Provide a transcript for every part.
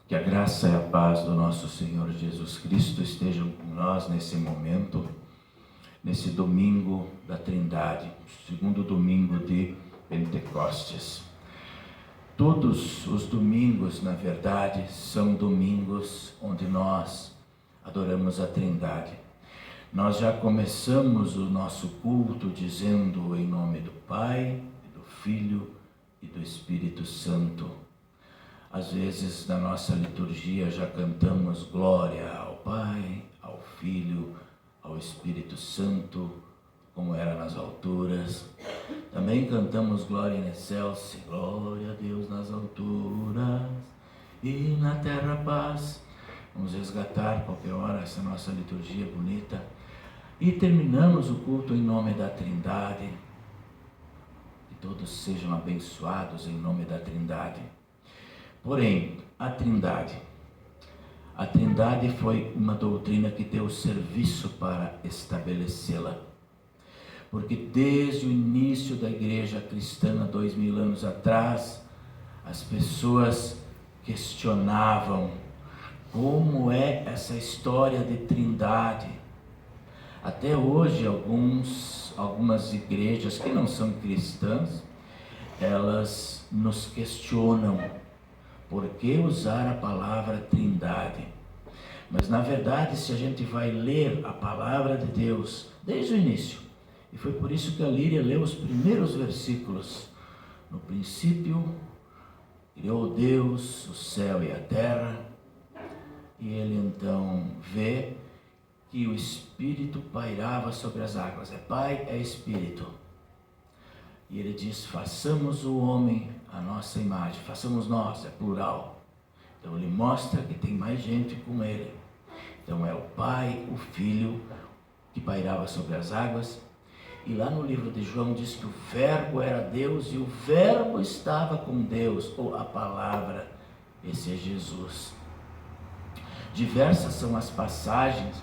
Que a graça e a paz do nosso Senhor Jesus Cristo estejam com nós nesse momento, nesse domingo da Trindade, segundo domingo de Pentecostes. Todos os domingos, na verdade, são domingos onde nós adoramos a Trindade. Nós já começamos o nosso culto dizendo em nome do Pai, do Filho e do Espírito Santo. Às vezes, na nossa liturgia, já cantamos glória ao Pai, ao Filho, ao Espírito Santo, como era nas alturas. Também cantamos glória in excelsis, glória a Deus nas alturas e na terra paz. Vamos resgatar qualquer hora essa nossa liturgia bonita. E terminamos o culto em nome da Trindade. Que todos sejam abençoados em nome da Trindade. Porém, a Trindade foi uma doutrina que deu serviço para estabelecê-la. Porque desde o início da igreja cristã, 2000 anos atrás, as pessoas questionavam como é essa história de Trindade. Até hoje, algumas igrejas que não são cristãs, elas nos questionam. Por que usar a palavra Trindade? Mas na verdade, se a gente vai ler a palavra de Deus desde o início, e foi por isso que a Líria leu os primeiros versículos. No princípio, criou Deus o céu e a terra, e ele então vê que o Espírito pairava sobre as águas. É Pai, é Espírito. E ele diz, façamos o homem a nossa imagem, façamos nós, é plural. Então ele mostra que tem mais gente com ele. Então é o Pai, o Filho, que pairava sobre as águas. E lá no livro de João diz que o Verbo era Deus e o Verbo estava com Deus, ou a palavra, esse é Jesus. Diversas são as passagens,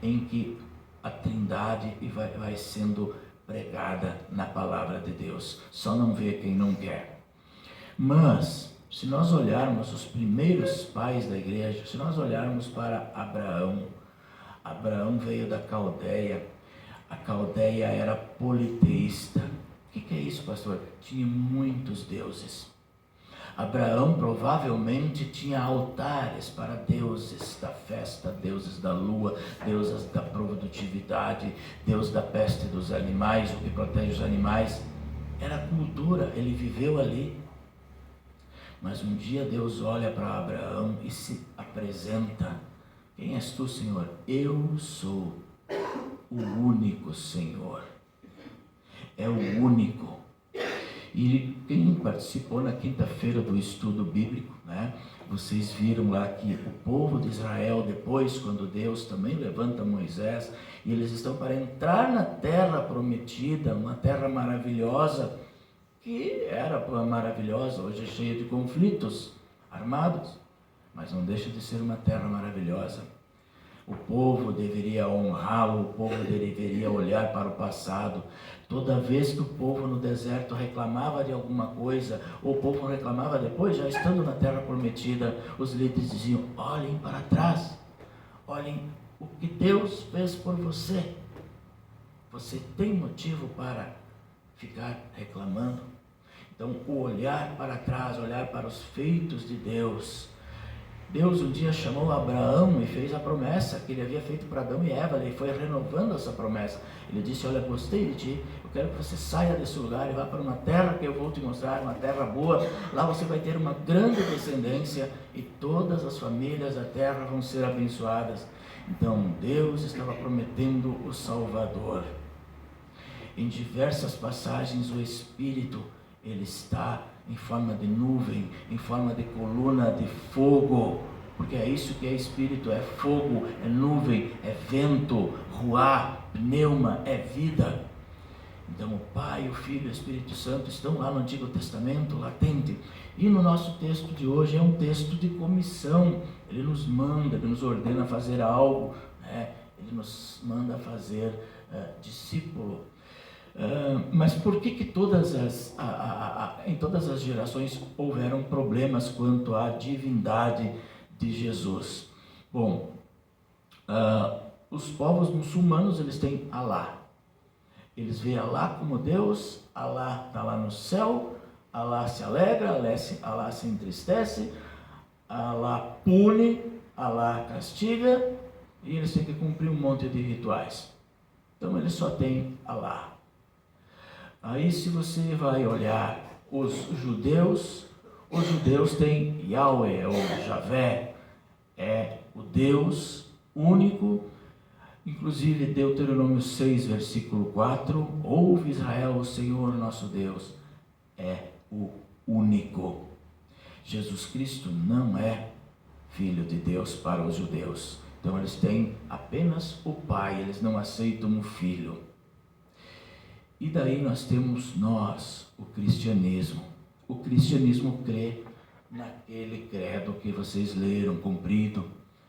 em que a Trindade vai sendo pregada na palavra de Deus. Só não vê quem não quer. Mas, se nós olharmos os primeiros pais da igreja, se nós olharmos para Abraão veio da Caldeia. A Caldeia era politeísta. O que é isso, pastor? Tinha muitos deuses. Abraão provavelmente tinha altares para deuses da festa, deuses da lua, deuses da produtividade, deus da peste dos animais, o que protege os animais. Era cultura, ele viveu ali. Mas um dia Deus olha para Abraão e se apresenta. Quem és tu, Senhor? Eu sou o único Senhor. É o único. E quem participou na quinta-feira do estudo bíblico, né? Vocês viram lá que o povo de Israel, depois, quando Deus também levanta Moisés, e eles estão para entrar na terra prometida, uma terra maravilhosa, que era maravilhosa, hoje é cheia de conflitos armados, mas não deixa de ser uma terra maravilhosa. O povo deveria honrá-lo, o povo deveria olhar para o passado. Toda vez que o povo no deserto reclamava de alguma coisa, ou o povo reclamava depois, já estando na terra prometida, os líderes diziam, olhem para trás, olhem o que Deus fez por você. Você tem motivo para ficar reclamando? Então, o olhar para trás, olhar para os feitos de Deus. Deus um dia chamou Abraão e fez a promessa que ele havia feito para Adão e Eva. Ele foi renovando essa promessa. Ele disse, olha, gostei de ti, eu quero que você saia desse lugar e vá para uma terra que eu vou te mostrar, uma terra boa. Lá você vai ter uma grande descendência e todas as famílias da terra vão ser abençoadas. Então Deus estava prometendo o Salvador. Em diversas passagens o Espírito, ele está em forma de nuvem, em forma de coluna de fogo, porque é isso que é Espírito, é fogo, é nuvem, é vento, ruá, pneuma, é vida. Então o Pai, o Filho e o Espírito Santo estão lá no Antigo Testamento, latente. E no nosso texto de hoje é um texto de comissão. Ele nos manda, ele nos ordena fazer algo, né? Ele nos manda fazer discípulo. Mas por que em todas as gerações houveram problemas quanto à divindade de Jesus? Bom, os povos muçulmanos, eles têm Alá. Eles veem Alá como Deus, Alá está lá no céu, Alá se alegra, Alá se entristece, Alá pune, Alá castiga, e eles têm que cumprir um monte de rituais. Então eles só têm Alá. Aí se você vai olhar os judeus têm Yahweh ou Javé, é o Deus único. Inclusive Deuteronômio 6, versículo 4, ouve Israel, o Senhor nosso Deus é o único. Jesus Cristo não é filho de Deus para os judeus. Então eles têm apenas o Pai, eles não aceitam o Filho. E daí nós temos o cristianismo. O cristianismo crê naquele credo que vocês leram, comprido,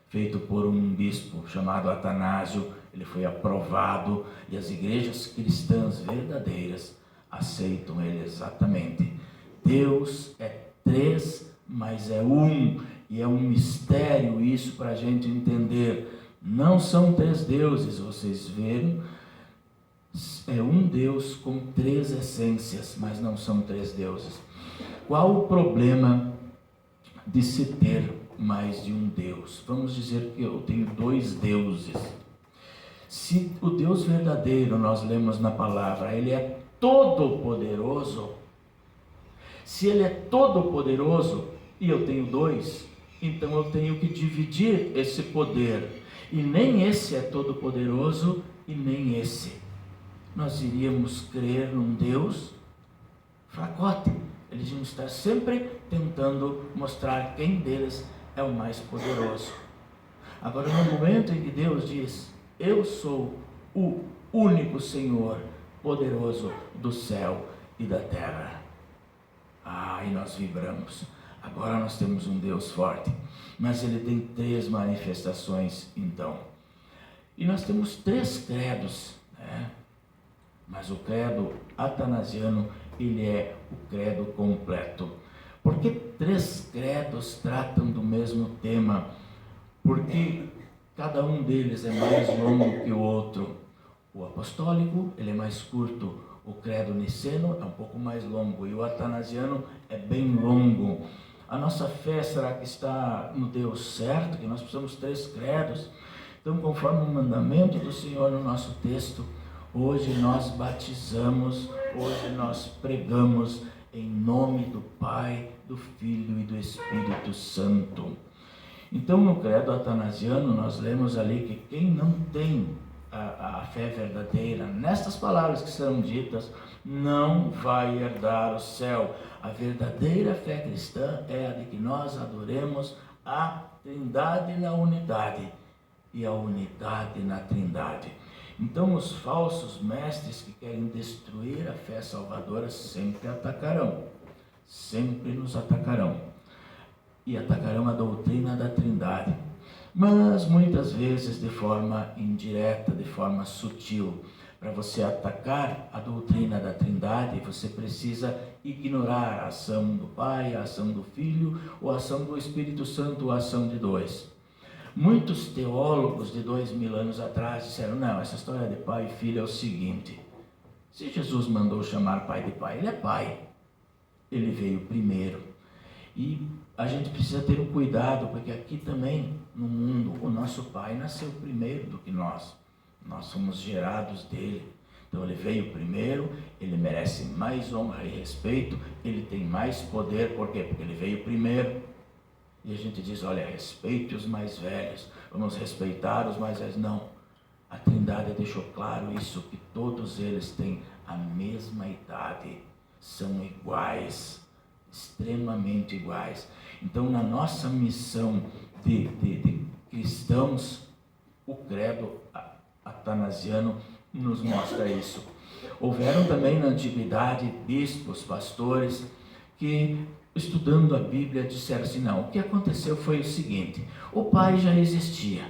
feito por um bispo chamado Atanásio. Ele foi aprovado e as igrejas cristãs verdadeiras aceitam ele exatamente. Deus é três, mas é um, e é um mistério isso para a gente entender. Não são três deuses, vocês viram? É um Deus com três essências, mas não são três deuses. Qual o problema de se ter mais de um Deus? Vamos dizer que eu tenho dois deuses. Se o Deus verdadeiro, nós lemos na palavra, ele é todo poderoso. Se ele é todo poderoso e eu tenho dois, então eu tenho que dividir esse poder. E nem esse é todo poderoso e nem esse. Nós iríamos crer num Deus fracote. Eles iam estar sempre tentando mostrar quem deles é o mais poderoso. Agora, no momento em que Deus diz, eu sou o único Senhor poderoso do céu e da terra. E nós vibramos. Agora nós temos um Deus forte. Mas ele tem três manifestações, então. E nós temos três credos, né? Mas o credo atanasiano, ele é o credo completo. Porque três credos tratam do mesmo tema? Porque cada um deles é mais longo que o outro. O apostólico, ele é mais curto. O credo niceno é um pouco mais longo. E o atanasiano é bem longo. A nossa fé, será que está no Deus certo? Que nós precisamos três credos? Então, conforme o mandamento do Senhor no nosso texto, hoje nós batizamos, hoje nós pregamos em nome do Pai, do Filho e do Espírito Santo. Então, no credo atanasiano, nós lemos ali que quem não tem a fé verdadeira, nestas palavras que serão ditas, não vai herdar o céu. A verdadeira fé cristã é a de que nós adoremos a Trindade na unidade e a unidade na Trindade. Então os falsos mestres que querem destruir a fé salvadora sempre atacarão, sempre nos atacarão, e atacarão a doutrina da Trindade, mas muitas vezes de forma indireta, de forma sutil. Para você atacar a doutrina da Trindade, você precisa ignorar a ação do Pai, a ação do Filho, ou a ação do Espírito Santo, ou a ação de dois. Muitos teólogos de 2000 anos atrás disseram, não, essa história de pai e filho é o seguinte, se Jesus mandou chamar pai de pai, ele é pai, ele veio primeiro, e a gente precisa ter um cuidado, porque aqui também no mundo, o nosso pai nasceu primeiro do que nós somos gerados dele, então ele veio primeiro, ele merece mais honra e respeito, ele tem mais poder, por quê? Porque ele veio primeiro. E a gente diz, olha, respeite os mais velhos, vamos respeitar os mais velhos. Não, a Trindade deixou claro isso, que todos eles têm a mesma idade, são iguais, extremamente iguais. Então, na nossa missão de cristãos, o credo atanasiano nos mostra isso. Houveram também na antiguidade bispos, pastores, que estudando a Bíblia disseram assim, não, o que aconteceu foi o seguinte, o Pai já existia,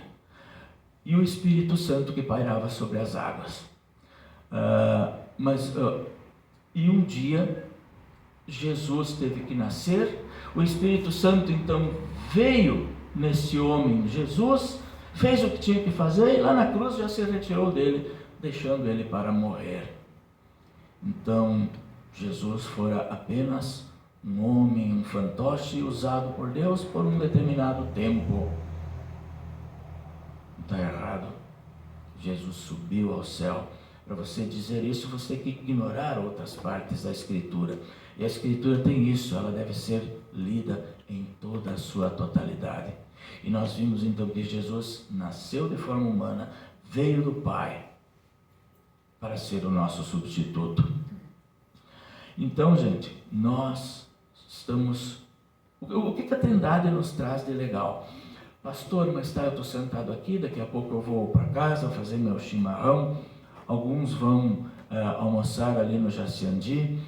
e o Espírito Santo que pairava sobre as águas, E um dia Jesus teve que nascer, o Espírito Santo então veio nesse homem Jesus, fez o que tinha que fazer e lá na cruz já se retirou dele, deixando ele para morrer. Então Jesus fora apenas um homem, um fantoche usado por Deus por um determinado tempo. Não está errado. Jesus subiu ao céu. Para você dizer isso, você tem que ignorar outras partes da Escritura. E a Escritura tem isso, ela deve ser lida em toda a sua totalidade. E nós vimos então que Jesus nasceu de forma humana, veio do Pai para ser o nosso substituto. Então, gente, nós estamos... O que a Trindade nos traz de legal? Pastor, mas eu estou sentado aqui, daqui a pouco eu vou para casa fazer meu chimarrão, alguns vão almoçar ali no Jaciandi.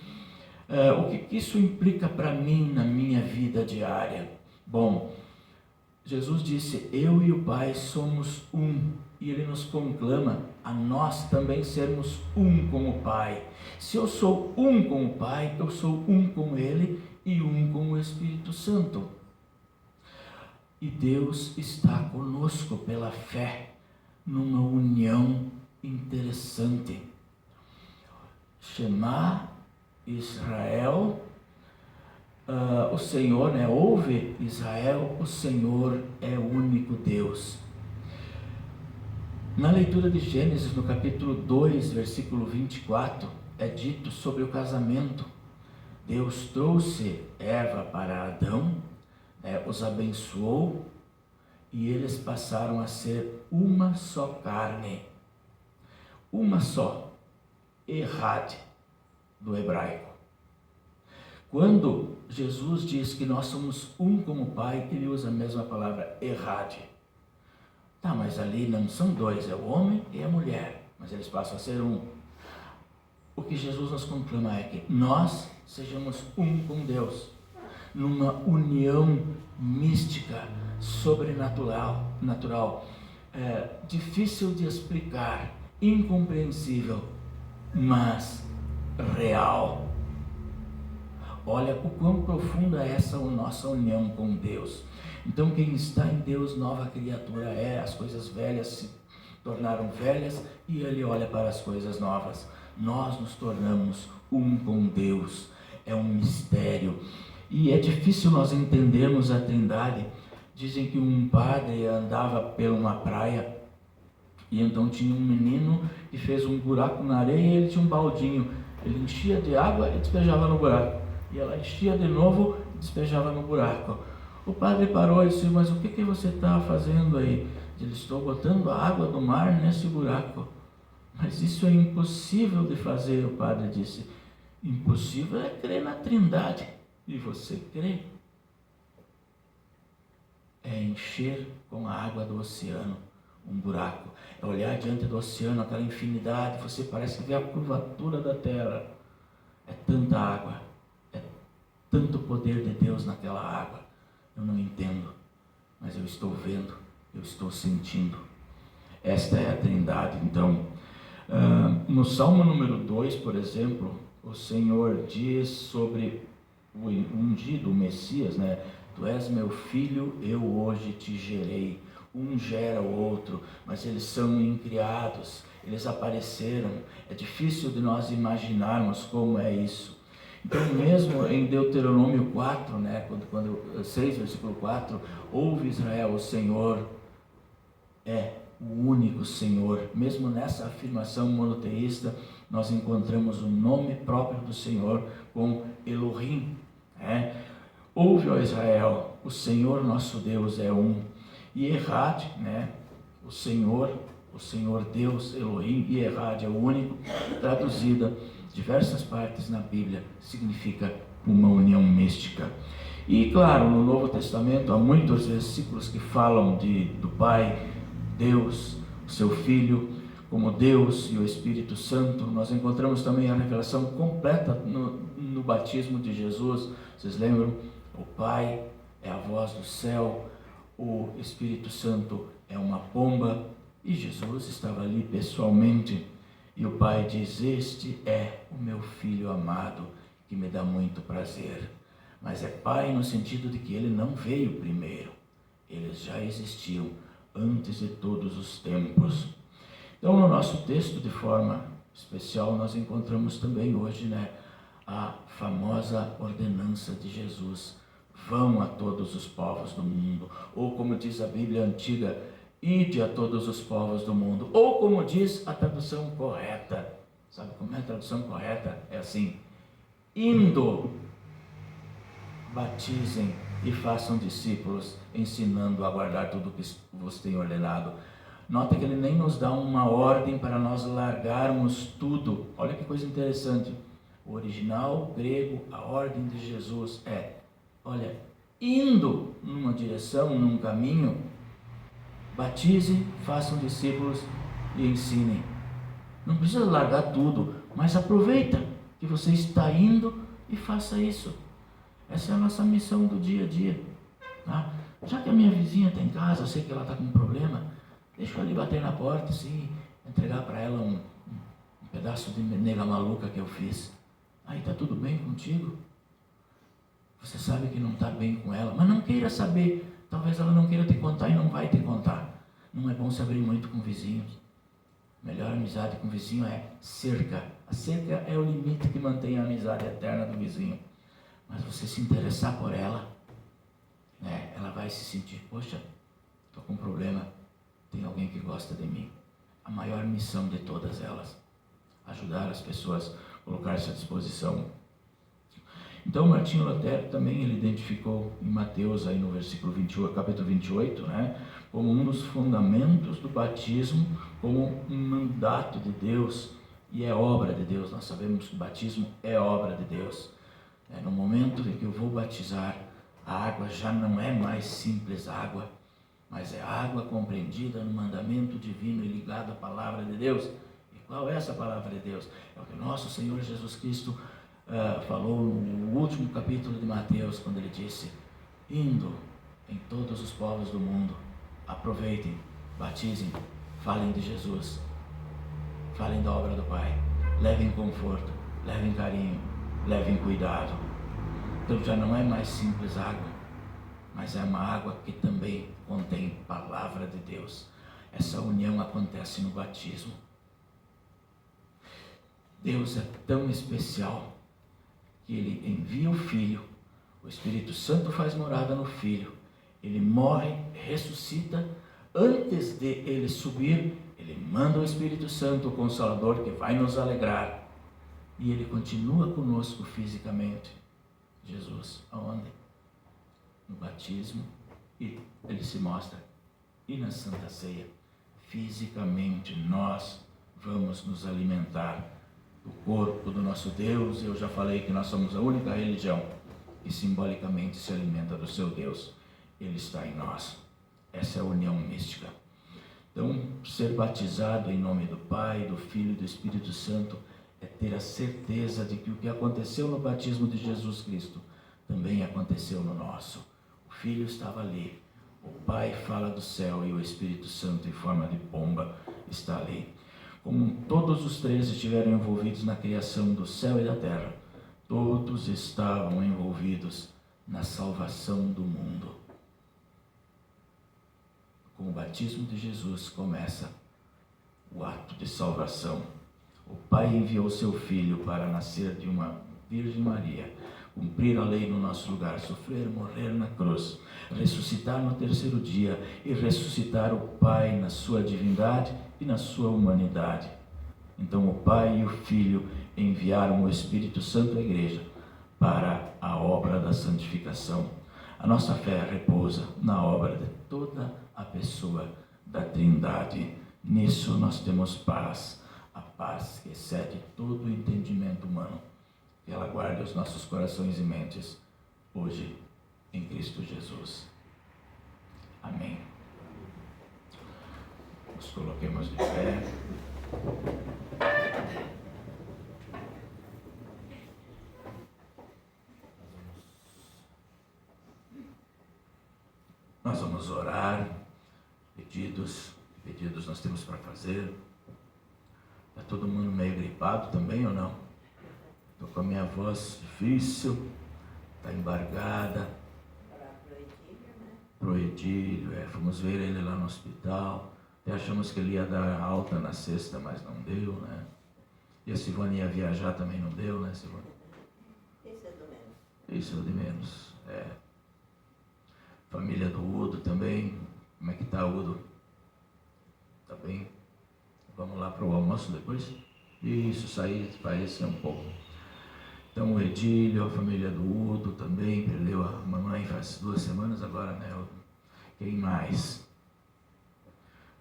O que isso implica para mim na minha vida diária? Bom, Jesus disse, eu e o Pai somos um, e Ele nos conclama a nós também sermos um com o Pai. Se eu sou um com o Pai, eu sou um com Ele e um com o Espírito Santo. E Deus está conosco pela fé, numa união interessante. Shema Israel, o Senhor, ouve Israel, o Senhor é o único Deus. Na leitura de Gênesis, no capítulo 2, versículo 24, é dito sobre o casamento. Deus trouxe Eva para Adão, os abençoou e eles passaram a ser uma só carne. Uma só, Errad, do hebraico. Quando Jesus diz que nós somos um como o Pai, ele usa a mesma palavra, Errad. Tá, mas ali não são dois, é o homem e a mulher, mas eles passam a ser um. O que Jesus nos conclama é que nós sejamos um com Deus, numa união mística, sobrenatural, difícil de explicar, incompreensível, mas real. Olha o quão profunda é essa nossa união com Deus. Então quem está em Deus, nova criatura é. As coisas velhas se tornaram velhas e Ele olha para as coisas novas. Nós nos tornamos um com Deus. É um mistério. E é difícil nós entendermos a Trindade. Dizem que um padre andava por uma praia e então tinha um menino que fez um buraco na areia e ele tinha um baldinho. Ele enchia de água e despejava no buraco. E ela enchia de novo e despejava no buraco. O padre parou e disse, mas o que você está fazendo aí? Ele, estou botando a água do mar nesse buraco. Mas isso é impossível de fazer, o padre disse. Impossível é crer na Trindade. E você crê? É encher com a água do oceano um buraco. É olhar diante do oceano, aquela infinidade, você parece ver a curvatura da terra. É tanta água, é tanto poder de Deus naquela água. Eu não entendo, mas eu estou vendo, eu estou sentindo. Esta é a Trindade. Então, no Salmo número 2, por exemplo, o Senhor diz sobre o ungido, o Messias, Tu és meu filho, eu hoje te gerei. Um gera o outro, mas eles são incriados, eles apareceram. É difícil de nós imaginarmos como é isso. Então mesmo em Deuteronômio 4, quando 6, versículo 4, ouve Israel, o Senhor é o único Senhor. Mesmo nessa afirmação monoteísta, nós encontramos o nome próprio do Senhor com Elohim. Ouve, ó Israel, o Senhor nosso Deus é um. E Errad, o Senhor Deus, Elohim, e Errad é o único, traduzida diversas partes na Bíblia, significa uma união mística. E claro, no Novo Testamento há muitos versículos que falam do Pai, Deus, o seu Filho, como Deus e o Espírito Santo. Nós encontramos também a revelação completa no batismo de Jesus. Vocês lembram? O Pai é a voz do céu, o Espírito Santo é uma pomba, e Jesus estava ali pessoalmente. E o pai diz: este é o meu filho amado, que me dá muito prazer. Mas é pai no sentido de que ele não veio primeiro. Eles já existiam antes de todos os tempos. Então, no nosso texto, de forma especial, nós encontramos também hoje, a famosa ordenança de Jesus: vão a todos os povos do mundo, ou como diz a Bíblia antiga, ide a todos os povos do mundo, ou como diz a tradução correta. Sabe como é a tradução correta? É assim: indo, batizem e façam discípulos, ensinando a guardar tudo o que vos tenho ordenado. Nota que ele nem nos dá uma ordem para nós largarmos tudo. Olha que coisa interessante. O original grego, a ordem de Jesus é: olha, indo numa direção, num caminho, batize, façam discípulos e ensinem. Não precisa largar tudo, mas aproveita que você está indo e faça isso. Essa é a nossa missão do dia a dia. Tá? Já que a minha vizinha está em casa, eu sei que ela está com um problema, deixa eu ali bater na porta, sim, entregar para ela um pedaço de nega maluca que eu fiz. Aí está tudo bem contigo? Você sabe que não está bem com ela, mas não queira saber. Talvez ela não queira te contar e não vai te contar. Não é bom se abrir muito com vizinhos. Melhor amizade com o vizinho é cerca. A cerca é o limite que mantém a amizade eterna do vizinho. Mas você se interessar por ela, ela vai se sentir: poxa, estou com um problema, tem alguém que gosta de mim. A maior missão de todas elas: ajudar as pessoas, colocar-se à disposição. Então Martinho Lutero também ele identificou em Mateus, aí no versículo 28, capítulo 28, como um dos fundamentos do batismo, como um mandato de Deus, e é obra de Deus. Nós sabemos que o batismo é obra de Deus. No momento em que eu vou batizar, a água já não é mais simples água, mas é água compreendida no mandamento divino e ligada à palavra de Deus. E qual é essa palavra de Deus? É o que nosso Senhor Jesus Cristo falou no último capítulo de Mateus, quando ele disse: indo em todos os povos do mundo, aproveitem, batizem, falem de Jesus, falem da obra do Pai, levem conforto, levem carinho, levem cuidado. Então já não é mais simples água, mas é uma água que também contém palavra de Deus. Essa união acontece no batismo. Deus é tão especial que Ele envia o Filho, o Espírito Santo faz morada no Filho, Ele morre, ressuscita. Antes de Ele subir, Ele manda o Espírito Santo, o Consolador, que vai nos alegrar. E Ele continua conosco fisicamente. Jesus, aonde? No batismo, e Ele se mostra. E na Santa Ceia, fisicamente, nós vamos nos alimentar do corpo do nosso Deus. Eu já falei que nós somos a única religião que simbolicamente se alimenta do seu Deus. Ele está em nós. Essa é a união mística. Então, ser batizado em nome do Pai, do Filho e do Espírito Santo é ter a certeza de que o que aconteceu no batismo de Jesus Cristo também aconteceu no nosso. O Filho estava ali, o Pai fala do céu e o Espírito Santo em forma de pomba está ali. Como todos os três estiveram envolvidos na criação do céu e da terra, todos estavam envolvidos na salvação do mundo. Com o batismo de Jesus começa o ato de salvação. O Pai enviou seu Filho para nascer de uma Virgem Maria, cumprir a lei no nosso lugar, sofrer, morrer na cruz, ressuscitar no terceiro dia e ressuscitar o Pai na sua divindade e na sua humanidade. Então o Pai e o Filho enviaram o Espírito Santo à igreja para a obra da santificação. A nossa fé repousa na obra de toda a pessoa da Trindade. Nisso nós temos paz, a paz que excede todo o entendimento humano. Que ela guarde os nossos corações e mentes hoje em Cristo Jesus. Amém. Nos coloquemos de pé. Nós vamos orar. Pedidos nós temos para fazer. Está todo mundo meio gripado também ou não? Estou com a minha voz difícil, está embargada. Pro Edílio, fomos ver ele lá no hospital. Até achamos que ele ia dar alta na sexta, mas não deu, né? E a Silvana ia viajar também, não deu, né, Silvana? Isso é do menos. Isso é o de menos, Família do Udo também. Como é que tá, Udo? Tá bem? Vamos lá para o almoço depois? Isso, sair, parecer um pouco. Então o Edílio, a família do Udo também, perdeu a mamãe faz 2 semanas agora, né? Quem mais?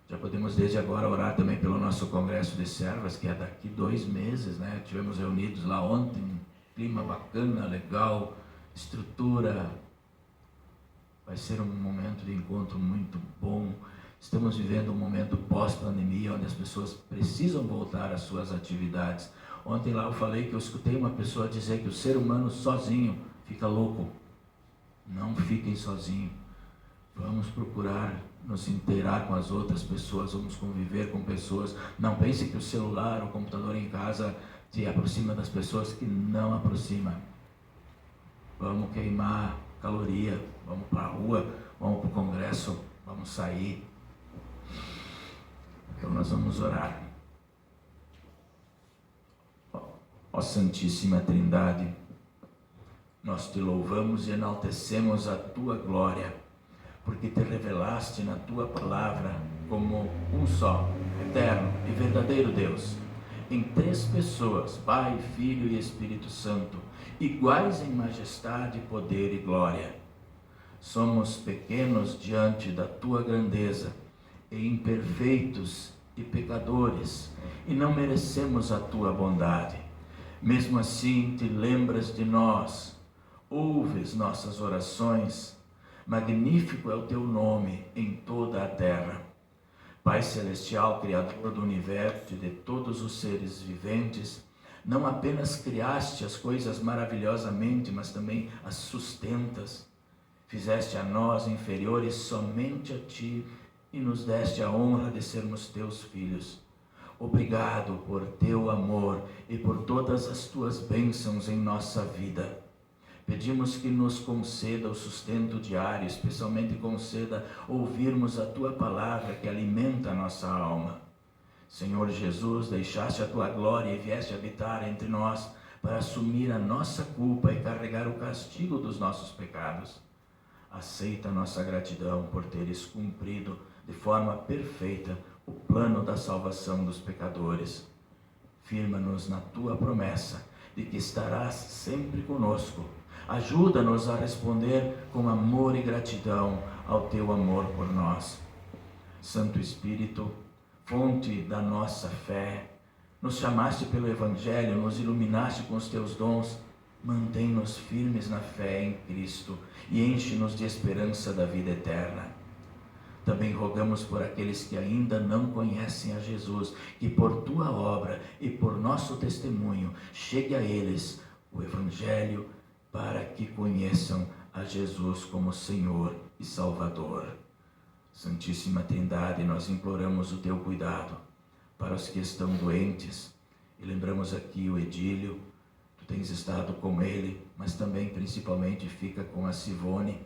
Já podemos desde agora orar também pelo nosso congresso de servas, que é daqui 2 meses, né? Tivemos reunidos lá ontem, clima bacana, legal, estrutura. Vai ser um momento de encontro muito bom. Estamos vivendo um momento pós-pandemia, onde as pessoas precisam voltar às suas atividades. Ontem lá eu falei que eu escutei uma pessoa dizer que o ser humano sozinho fica louco. Não fiquem sozinhos. Vamos procurar nos inteirar com as outras pessoas, vamos conviver com pessoas. Não pense que o celular, o computador em casa te aproxima das pessoas, que não aproxima. Vamos queimar caloria, vamos para a rua, vamos para o congresso, vamos sair. Então nós vamos orar. Ó Santíssima Trindade, nós te louvamos e enaltecemos a tua glória, porque te revelaste na tua palavra como um só, eterno e verdadeiro Deus, em 3 pessoas, Pai, Filho e Espírito Santo, iguais em majestade, poder e glória. Somos pequenos diante da tua grandeza, e imperfeitos e pecadores, e não merecemos a tua bondade. Mesmo assim, te lembras de nós, ouves nossas orações. Magnífico é o teu nome em toda a terra. Pai Celestial, Criador do universo e de todos os seres viventes, não apenas criaste as coisas maravilhosamente, mas também as sustentas. Fizeste a nós inferiores somente a ti e nos deste a honra de sermos teus filhos. Obrigado por teu amor e por todas as tuas bênçãos em nossa vida. Pedimos que nos conceda o sustento diário, especialmente conceda ouvirmos a tua palavra que alimenta a nossa alma. Senhor Jesus, deixaste a tua glória e vieste habitar entre nós para assumir a nossa culpa e carregar o castigo dos nossos pecados. Aceita a nossa gratidão por teres cumprido de forma perfeita o plano da salvação dos pecadores. Firma-nos na tua promessa de que estarás sempre conosco. Ajuda-nos a responder com amor e gratidão ao teu amor por nós. Santo Espírito, fonte da nossa fé, nos chamaste pelo Evangelho, nos iluminaste com os teus dons. Mantém-nos firmes na fé em Cristo e enche-nos de esperança da vida eterna. Também rogamos por aqueles que ainda não conhecem a Jesus, que por tua obra e por nosso testemunho chegue a eles o Evangelho, para que conheçam a Jesus como Senhor e Salvador. Santíssima Trindade, nós imploramos o teu cuidado para os que estão doentes, e lembramos aqui o Edílio. Tu tens estado com ele, mas também principalmente fica com a Sivone.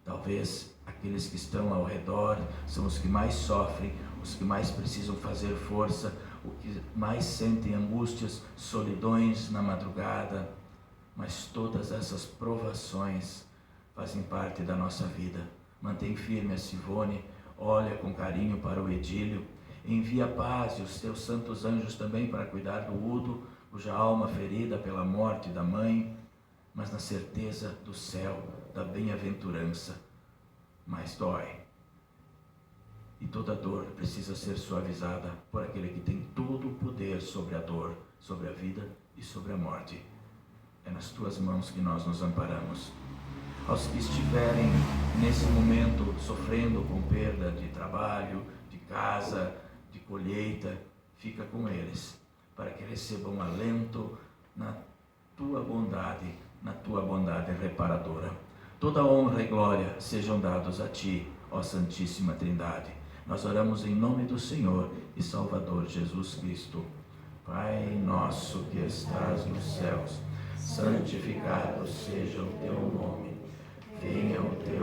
Talvez aqueles que estão ao redor são os que mais sofrem, os que mais precisam fazer força, os que mais sentem angústias, solidões na madrugada. Mas todas essas provações fazem parte da nossa vida. Mantém firme a Sivone, olha com carinho para o Edílio, envia paz e os teus santos anjos também para cuidar do Udo, cuja alma ferida pela morte da mãe, mas na certeza do céu, da bem-aventurança. Mas dói. E toda dor precisa ser suavizada por aquele que tem todo o poder sobre a dor, sobre a vida e sobre a morte. É nas tuas mãos que nós nos amparamos. Aos que estiverem nesse momento sofrendo com perda de trabalho, de casa, de colheita, fica com eles, para que recebam alento na tua bondade reparadora. Toda honra e glória sejam dados a ti, ó Santíssima Trindade. Nós oramos em nome do Senhor e Salvador Jesus Cristo. Pai nosso que estás nos céus, santificado seja o teu nome. Venha o teu